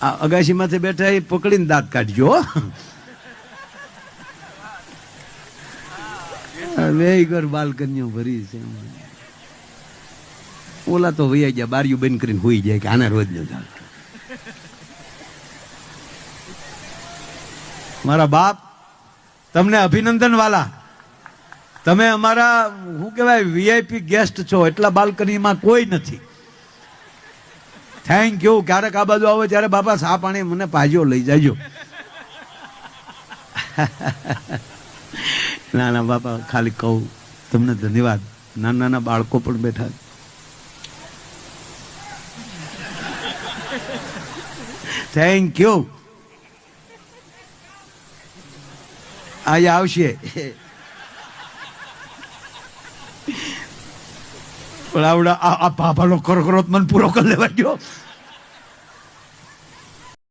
આ અગાશીમાંથી બેઠા એ પકડીને દાંત કાઢજો. બે ઘર બાલ્કનીઓ ભરી છે. ઓલા તો વૈયા ગયા, બારીયું બંધ કરીને હોઈ જાય કે આને રોજ ન ચાલતું. મારા બાપ તમને અભિનંદન વાલા, તમે અમારા શું કહેવાય વીઆઈપી ગેસ્ટ છો, એટલા બાલ્કનીમાં કોઈ નથી. Thank you. ક્યારેક આ બાજુ આવો ત્યારે બાપા સા પાણી મને પાજો લઈ જાજો. ના ના બાપા, ખાલી કહું તમને ધન્યવાદ. નાના નાના બાળકો પણ બેઠા. Thank you. આજે આવશે પણ આવડા આ ભાભાનો ખરો મને પૂરો કરી લેવા ગયો.